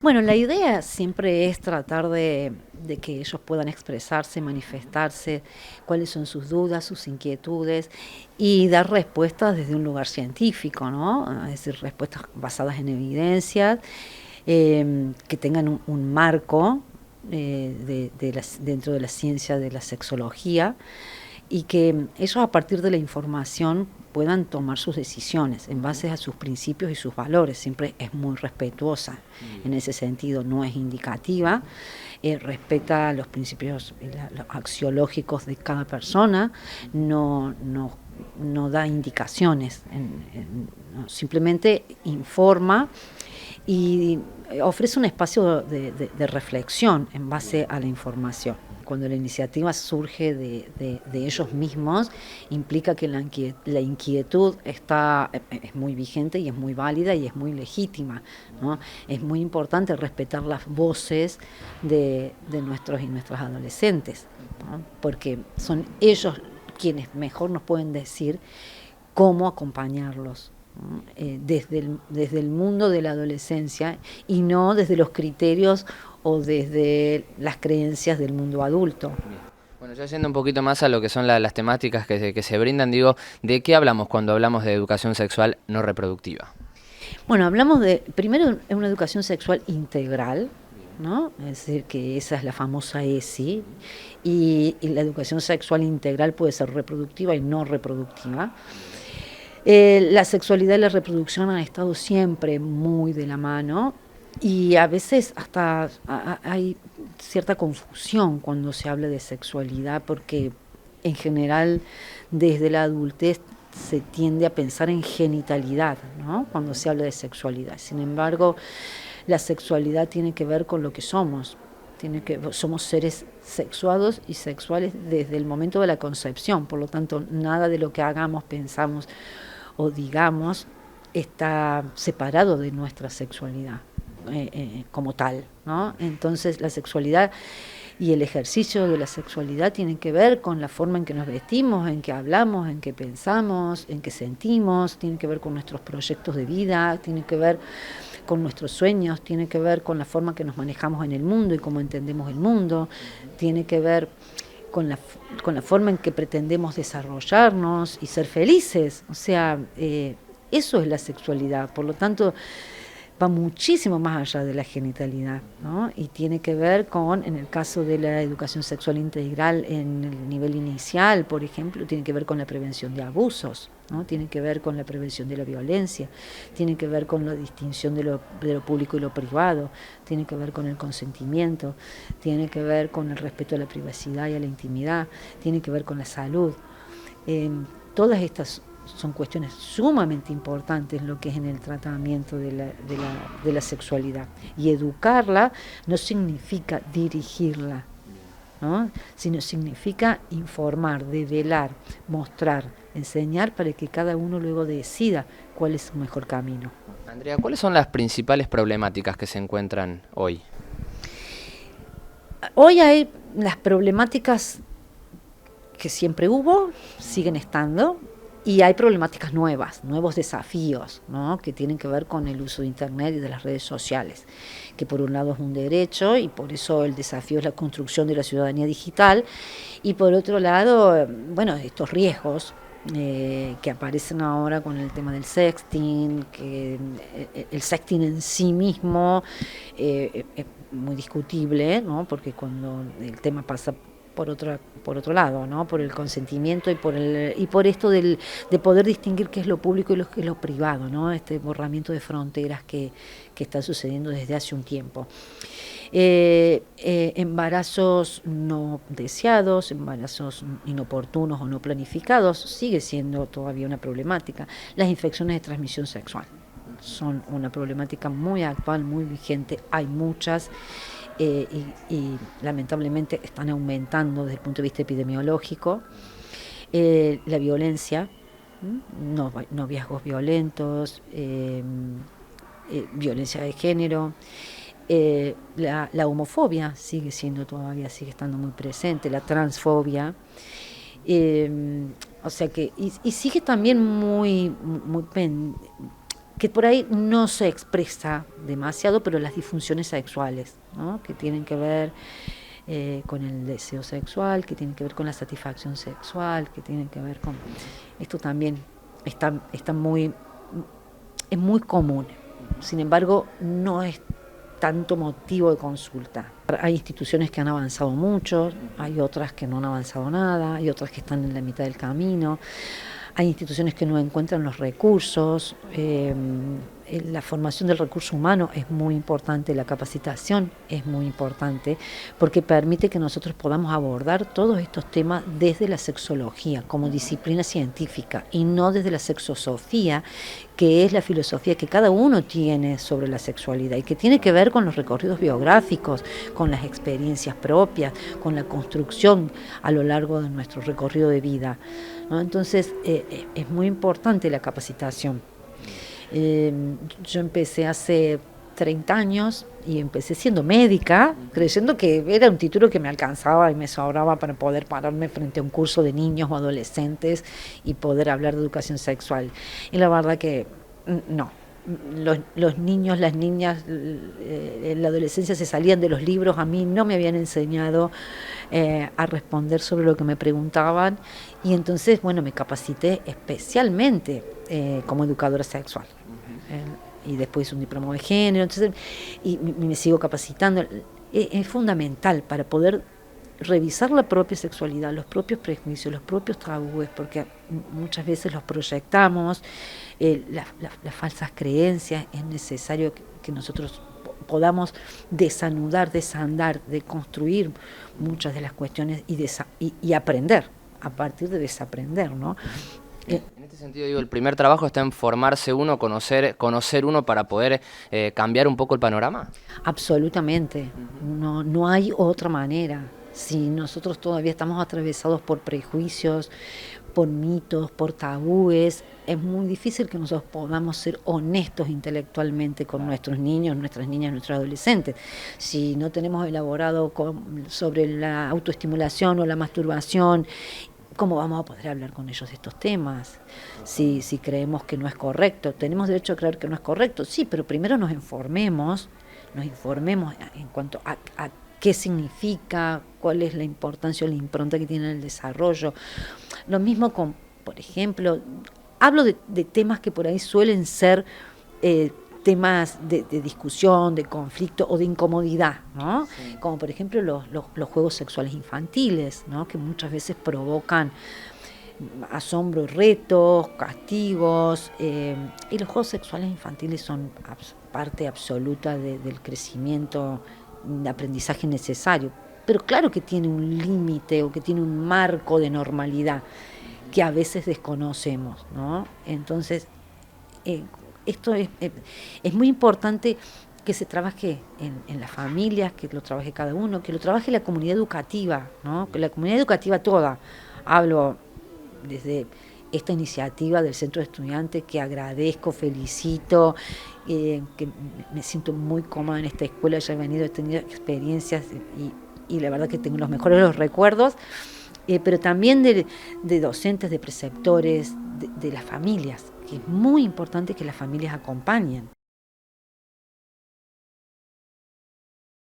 Bueno, la idea siempre es tratar de que ellos puedan expresarse, manifestarse, cuáles son sus dudas, sus inquietudes y dar respuestas desde un lugar científico, ¿no? Es decir, respuestas basadas en evidencias, que tengan un marco dentro de la ciencia de la sexología y que ellos a partir de la información puedan tomar sus decisiones en base a sus principios y sus valores. Siempre es muy respetuosa en ese sentido, no es indicativa, respeta los principios los axiológicos de cada persona, no da indicaciones, no, simplemente informa y ofrece un espacio de reflexión en base a la información. Cuando la iniciativa surge de ellos mismos, implica que la inquietud es muy vigente y es muy válida y es muy legítima, ¿no? Es muy importante respetar las voces de nuestros y nuestras adolescentes, ¿no? Porque son ellos quienes mejor nos pueden decir cómo acompañarlos, ¿no? Desde el mundo de la adolescencia y no desde los criterios o desde las creencias del mundo adulto. Bien. Bueno, ya yendo un poquito más a lo que son las temáticas que se brindan, digo, ¿de qué hablamos cuando hablamos de educación sexual no reproductiva? Bueno, primero de una educación sexual integral, ¿no? Es decir, que esa es la famosa ESI, y la educación sexual integral puede ser reproductiva y no reproductiva. La sexualidad y la reproducción han estado siempre muy de la mano y a veces hasta hay cierta confusión cuando se habla de sexualidad porque en general desde la adultez se tiende a pensar en genitalidad, ¿no? Cuando se habla de sexualidad. Sin embargo, la sexualidad tiene que ver con lo que somos. Somos seres sexuados y sexuales desde el momento de la concepción, por lo tanto, nada de lo que hagamos, pensamos o digamos está separado de nuestra sexualidad como tal, ¿no? Entonces, la sexualidad y el ejercicio de la sexualidad tienen que ver con la forma en que nos vestimos, en que hablamos, en que pensamos, en que sentimos, tiene que ver con nuestros proyectos de vida, tiene que ver con nuestros sueños, tiene que ver con la forma que nos manejamos en el mundo y cómo entendemos el mundo, tiene que ver con la forma en que pretendemos desarrollarnos y ser felices. O sea, eso es la sexualidad. Por lo tanto, va muchísimo más allá de la genitalidad, ¿no? Y tiene que ver con, en el caso de la educación sexual integral en el nivel inicial, por ejemplo, tiene que ver con la prevención de abusos, ¿no? Tiene que ver con la prevención de la violencia, tiene que ver con la distinción de lo público y lo privado, tiene que ver con el consentimiento, tiene que ver con el respeto a la privacidad y a la intimidad, tiene que ver con la salud. Todas estas son cuestiones sumamente importantes lo que es en el tratamiento de la sexualidad. Y educarla no significa dirigirla, ¿no? Sino significa informar, develar, mostrar, enseñar para que cada uno luego decida cuál es su mejor camino. Andrea, ¿cuáles son las principales problemáticas que se encuentran hoy? Hoy hay las problemáticas que siempre hubo, siguen estando, y hay problemáticas nuevas, nuevos desafíos, ¿no? Que tienen que ver con el uso de Internet y de las redes sociales, que por un lado es un derecho y por eso el desafío es la construcción de la ciudadanía digital, y por otro lado, bueno, estos riesgos que aparecen ahora con el tema del sexting, que el sexting en sí mismo es muy discutible, ¿no? Porque cuando el tema pasa por otro lado, ¿no? Por el consentimiento y por esto de poder distinguir qué es lo público y qué es lo privado, ¿no? Este borramiento de fronteras que está sucediendo desde hace un tiempo. Embarazos no deseados, embarazos inoportunos o no planificados, sigue siendo todavía una problemática. Las infecciones de transmisión sexual son una problemática muy actual, muy vigente, hay muchas. Y lamentablemente están aumentando desde el punto de vista epidemiológico. La violencia, noviazgos violentos, violencia de género, la homofobia sigue estando muy presente, la transfobia. O sea que, y sigue también muy que por ahí no se expresa demasiado, pero las disfunciones sexuales, ¿no? Que tienen que ver con el deseo sexual, que tienen que ver con la satisfacción sexual, que tienen que ver con... Esto también está muy... es muy común, sin embargo no es tanto motivo de consulta. Hay instituciones que han avanzado mucho, hay otras que no han avanzado nada, hay otras que están en la mitad del camino, hay instituciones que no encuentran los recursos, la formación del recurso humano es muy importante, la capacitación es muy importante, porque permite que nosotros podamos abordar todos estos temas desde la sexología, como disciplina científica, y no desde la sexosofía, que es la filosofía que cada uno tiene sobre la sexualidad y que tiene que ver con los recorridos biográficos, con las experiencias propias, con la construcción a lo largo de nuestro recorrido de vida, ¿no? Entonces es muy importante la capacitación. Yo empecé hace 30 años y empecé siendo médica, creyendo que era un título que me alcanzaba y me sobraba para poder pararme frente a un curso de niños o adolescentes y poder hablar de educación sexual. Y la verdad que no. Los niños, las niñas, en la adolescencia se salían de los libros, a mí no me habían enseñado a responder sobre lo que me preguntaban, y entonces, bueno, me capacité especialmente como educadora sexual. Y después hice un diploma de género, entonces, y me sigo capacitando. Es fundamental para poder revisar la propia sexualidad, los propios prejuicios, los propios tabúes, porque muchas veces los proyectamos, las falsas creencias. Es necesario que nosotros podamos desanudar, desandar, deconstruir muchas de las cuestiones y aprender a partir de desaprender, ¿no? En este sentido, digo, el primer trabajo está en formarse uno, conocer uno para poder cambiar un poco el panorama. Absolutamente, no hay otra manera. Si nosotros todavía estamos atravesados por prejuicios, por mitos, por tabúes, es muy difícil que nosotros podamos ser honestos intelectualmente con nuestros niños, nuestras niñas, nuestros adolescentes. Si no tenemos elaborado sobre la autoestimulación o la masturbación, ¿cómo vamos a poder hablar con ellos de estos temas? Si creemos que no es correcto, tenemos derecho a creer que no es correcto, sí, pero primero nos informemos en cuanto a qué significa, cuál es la importancia o la impronta que tiene en el desarrollo. Lo mismo con, por ejemplo, hablo de temas que por ahí suelen ser temas de discusión, de conflicto o de incomodidad, ¿no? Sí. Como por ejemplo los juegos sexuales infantiles, ¿no? Que muchas veces provocan asombro, retos, castigos, y los juegos sexuales infantiles son parte absoluta del crecimiento, de aprendizaje necesario, pero claro que tiene un límite o que tiene un marco de normalidad que a veces desconocemos, ¿no? Entonces, esto es muy importante que se trabaje en las familias, que lo trabaje cada uno, que lo trabaje la comunidad educativa, ¿no? Que la comunidad educativa toda, hablo desde esta iniciativa del Centro de Estudiantes, que agradezco, felicito, que me siento muy cómoda en esta escuela, ya he venido, he tenido experiencias y la verdad que tengo los mejores de los recuerdos, pero también de docentes, de preceptores, de las familias, que es muy importante que las familias acompañen.